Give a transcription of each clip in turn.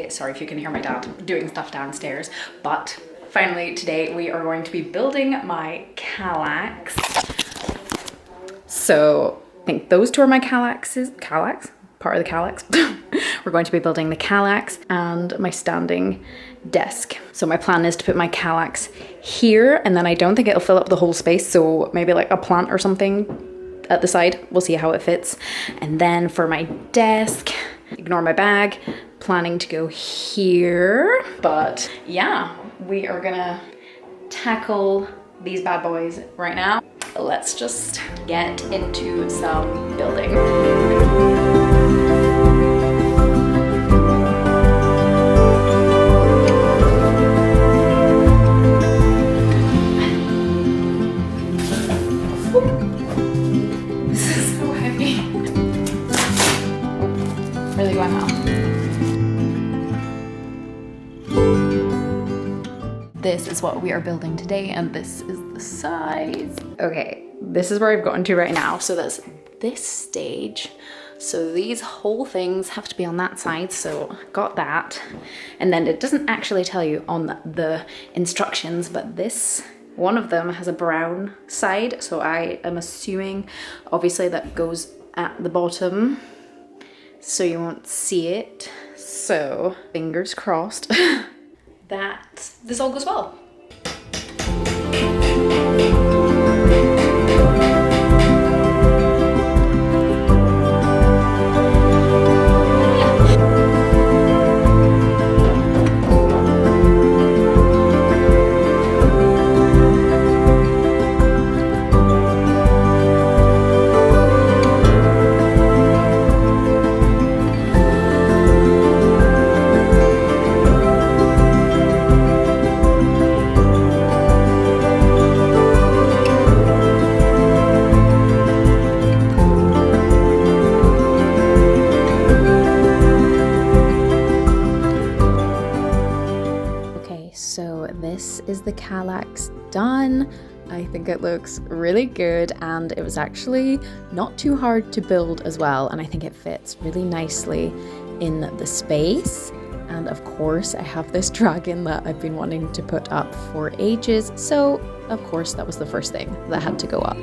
Sorry if you can hear my dad doing stuff downstairs, but finally today we are going to be building my Kallax. So I think those two are my Kallaxes, part of the Kallax. We're going to be building the Kallax and my standing desk. So my plan is to put my Kallax here, and then I don't think it'll fill up the whole space, so maybe like a plant or something at the side. We'll see how it fits. And then for my desk, ignore my bag, planning to go here. But yeah, we are gonna tackle these bad boys right now. Let's just get into some building. This is so heavy. Really going well. This is what we are building today, and this is the size. Okay, this is where I've gotten to right now. So that's this stage. So these whole things have to be on that side, so got that. And then it doesn't actually tell you on the instructions, but this, one of them has a brown side. So I am assuming, obviously, that goes at the bottom, so you won't see it. So fingers crossed that this all goes well. Is the Kallax done. I think it looks really good, and it was actually not too hard to build as well, and I think it fits really nicely in the space. And of course I have this dragon that I've been wanting to put up for ages, so of course that was the first thing that had to go up.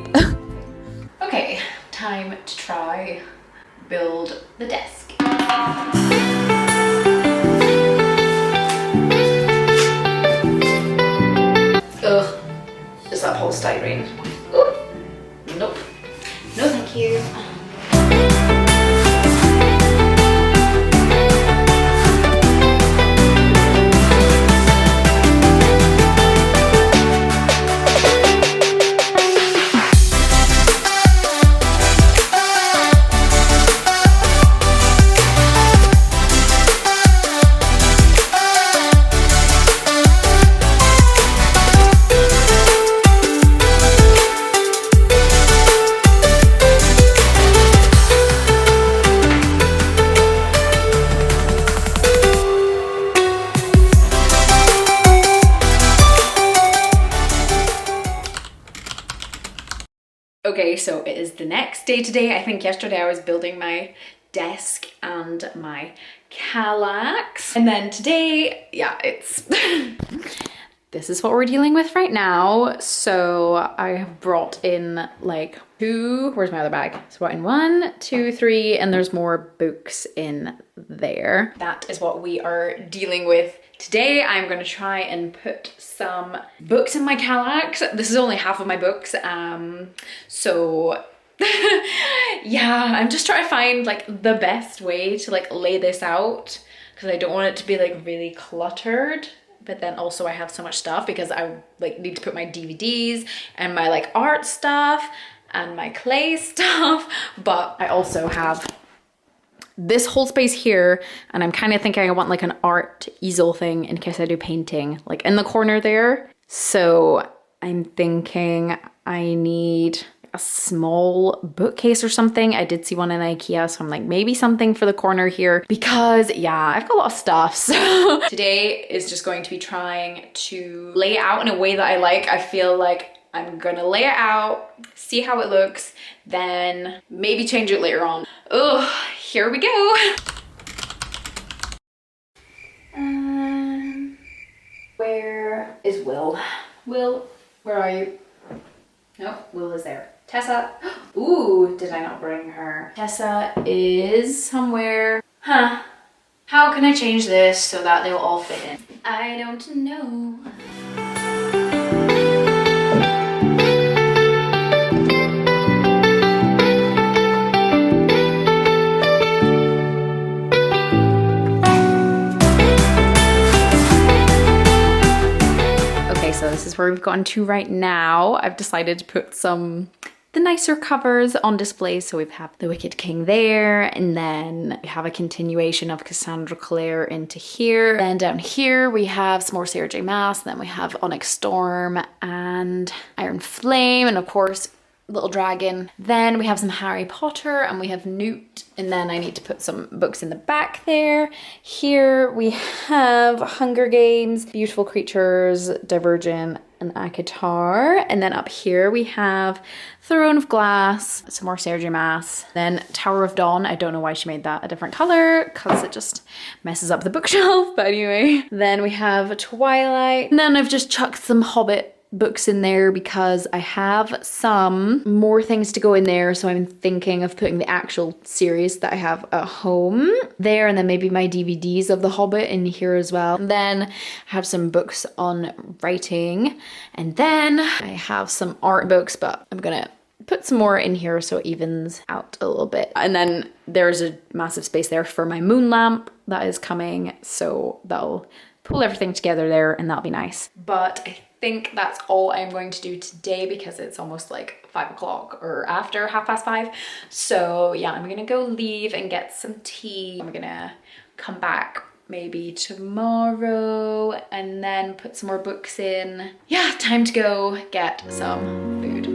Okay, time to try build the desk. Ugh, is that polystyrene? Nope. No thank you. Okay, so it is the next day today. I think yesterday I was building my desk and my Kallax. And then today, yeah, it's... this is what we're dealing with right now. So I have brought in like where's my other bag? So I brought in 1, 2, 3, and there's more books in there. That is what we are dealing with today. I'm going to try and put some books in my Kallax. This is only half of my books. So yeah, I'm just trying to find like the best way to like lay this out, because I don't want it to be like really cluttered. But then also I have so much stuff because I like need to put my DVDs and my like art stuff and my clay stuff. But I also have this whole space here, and I'm kind of thinking I want like an art easel thing in case I do painting, like in the corner there. So I'm thinking I need a small bookcase or something. I did see one in IKEA, so I'm like, maybe something for the corner here, because yeah, I've got a lot of stuff. So today is just going to be trying to lay it out in a way that I like. I feel like I'm gonna lay it out, see how it looks, then maybe change it later on. Oh, here we go. Where is Will? Will, where are you? Nope, Will is there. Tessa, ooh, did I not bring her? Tessa is somewhere. Huh, how can I change this so that they'll all fit in? I don't know. So this is where we've gotten to right now. I've decided to put the nicer covers on display. So we have the Wicked King there, and then we have a continuation of Cassandra Clare into here. Then down here we have some more Sarah J Maas, then we have Onyx Storm and Iron Flame, and of course Little Dragon. Then we have some Harry Potter, and we have Newt, and then I need to put some books in the back there. Here we have Hunger Games, Beautiful Creatures, Divergent, and ACOTAR. And then up here we have Throne of Glass, some more Sarah J Maas. Then Tower of Dawn. I don't know why she made that a different color, because it just messes up the bookshelf, but anyway. Then we have Twilight, and then I've just chucked some Hobbit books in there because I have some more things to go in there. So I'm thinking of putting the actual series that I have at home there, and then maybe my DVDs of The Hobbit in here as well. And then I have some books on writing, and then I have some art books, but I'm gonna put some more in here so it evens out a little bit. And then there's a massive space there for my moon lamp that is coming, so that'll pull everything together there, and that'll be nice. But I think that's all I'm going to do today because it's almost like 5 o'clock or after 5:30. So yeah, I'm gonna go leave and get some tea. I'm gonna come back maybe tomorrow and then put some more books in. Yeah, time to go get some food.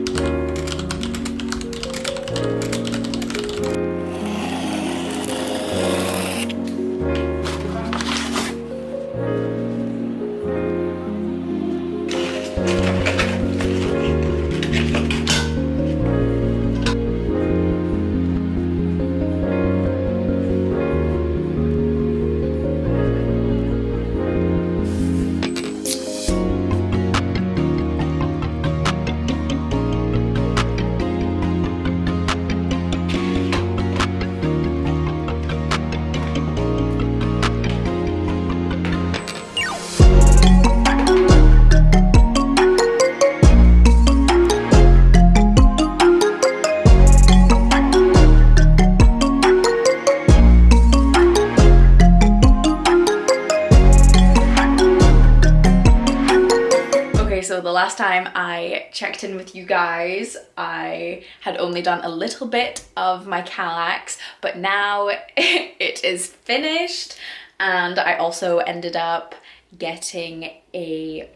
So the last time I checked in with you guys, I had only done a little bit of my Kallax, but now it is finished, and I also ended up getting a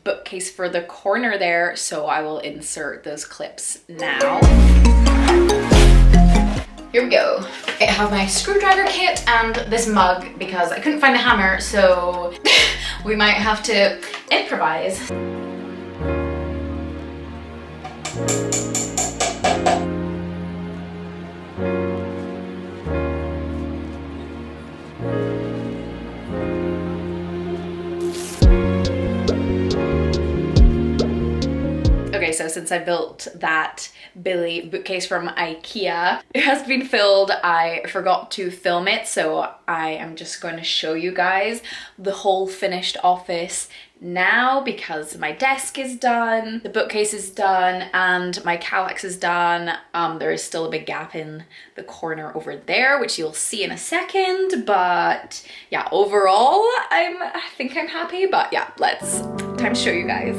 bookcase for the corner there, so I will insert those clips now. Here we go. I have my screwdriver kit and this mug because I couldn't find a hammer, so we might have to improvise. Okay, so since since I built that Billy bookcase from IKEA. It has been filled. I forgot to film it, so I am just going to show you guys the whole finished office now because my desk is done, the bookcase is done, and my Kallax is done. There is still a big gap in the corner over there, which you'll see in a second, but yeah, overall I think I'm happy. But yeah, time to show you guys.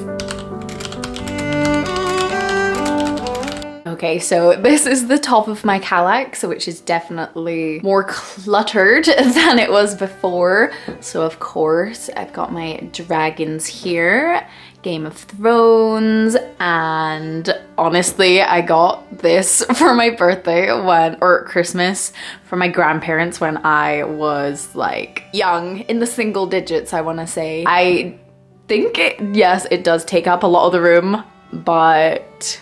Okay, so this is the top of my Kallax, which is definitely more cluttered than it was before. So of course, I've got my dragons here, Game of Thrones, and honestly, I got this for my birthday or Christmas from my grandparents when I was like young, in the single digits, I want to say. I think yes, it does take up a lot of the room, but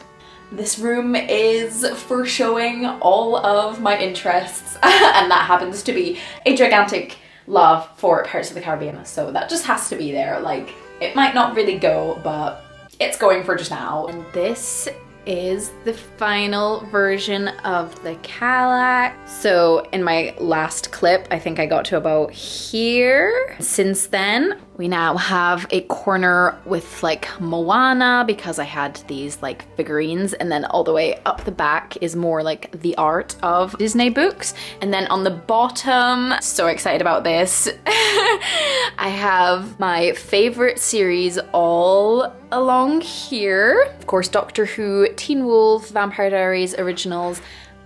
this room is for showing all of my interests, and that happens to be a gigantic love for Pirates of the Caribbean, so that just has to be there. Like, it might not really go, but it's going for just now. And this is the final version of the Kallax. So in my last clip, I think I got to about here. Since then, we now have a corner with like Moana because I had these like figurines, and then all the way up the back is more like the art of Disney books. And then on the bottom, so excited about this, I have my favorite series all along here. Of course, Doctor Who, Teen Wolf, Vampire Diaries, Originals,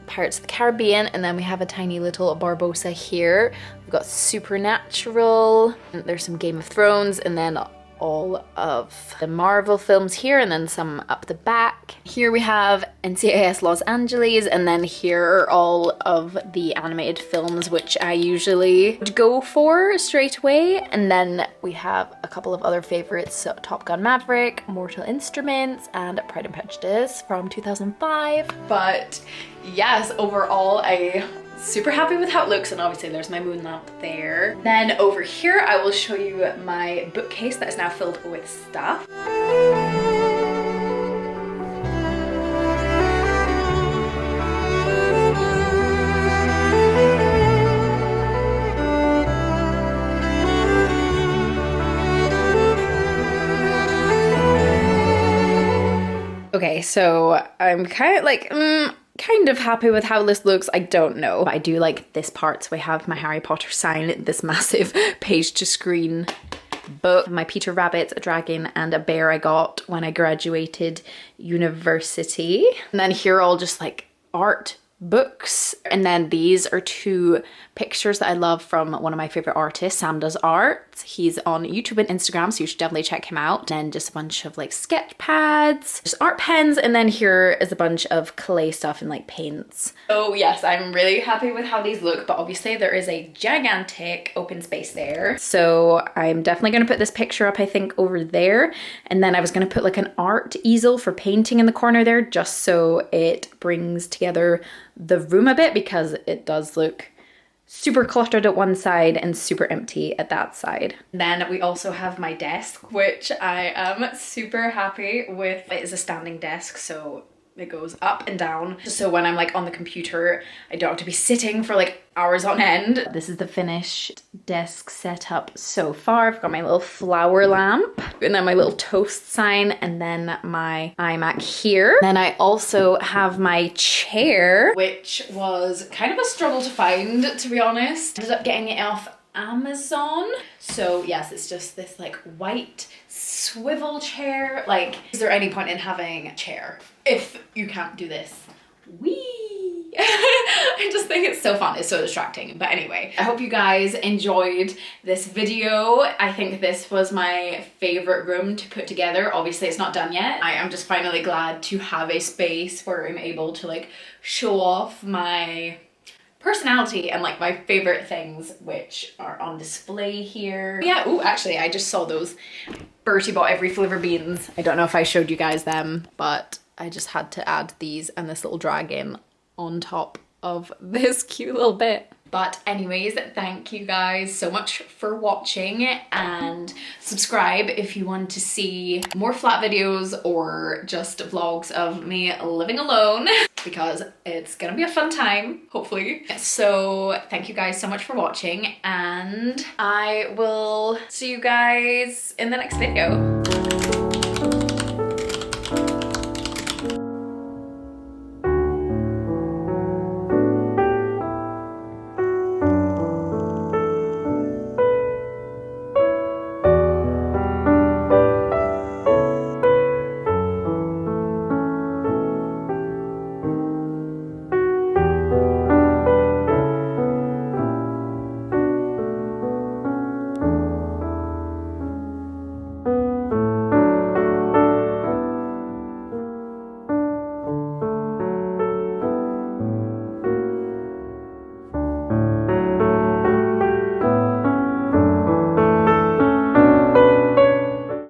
Pirates of the Caribbean, and then we have a tiny little Barbossa here. We've got Supernatural, and there's some Game of Thrones, and then all of the Marvel films here, and then some up the back. Here we have NCIS Los Angeles, and then here are all of the animated films, which I usually would go for straight away. And then we have a couple of other favorites, so Top Gun Maverick, Mortal Instruments, and Pride and Prejudice from 2005. But yes, overall, I'm super happy with how it looks, and obviously there's my moon lamp there. Then over here, I will show you my bookcase that is now filled with stuff. Okay, so I'm kind of happy with how this looks. I don't know. I do like this part. So I have my Harry Potter sign, this massive page to screen book, my Peter Rabbit, a dragon, and a bear I got when I graduated university. And then here are all just like art books. And then these are two pictures that I love from one of my favorite artists, Sam Does Art. He's on YouTube and Instagram, so you should definitely check him out. And just a bunch of like sketch pads, just art pens, and then here is a bunch of clay stuff and like paints. So yes, I'm really happy with how these look, but obviously there is a gigantic open space there. So I'm definitely gonna put this picture up, I think, over there. And then I was gonna put like an art easel for painting in the corner there, just so it brings together the room a bit, because it does look super cluttered at one side and super empty at that side. Then we also have my desk, which I am super happy with. It is a standing desk, so it goes up and down. So when I'm like on the computer, I don't have to be sitting for like hours on end. This is the finished desk setup so far. I've got my little flower lamp, and then my little toast sign, and then my iMac here. Then I also have my chair, which was kind of a struggle to find, to be honest. Ended up getting it off Amazon. So yes, it's just this like white swivel chair. Like, is there any point in having a chair if you can't do this? Whee! I just think it's so fun. It's so distracting. But anyway, I hope you guys enjoyed this video. I think this was my favorite room to put together. Obviously it's not done yet. I am just finally glad to have a space where I'm able to like show off my personality and like my favorite things, which are on display here. Yeah, oh, actually I just saw those Bertie bought every flavor beans. I don't know if I showed you guys them, but I just had to add these and this little dragon on top of this cute little bit. But anyways, thank you guys so much for watching, and subscribe if you want to see more flat videos or just vlogs of me living alone, because it's gonna be a fun time, hopefully. So thank you guys so much for watching, and I will see you guys in the next video.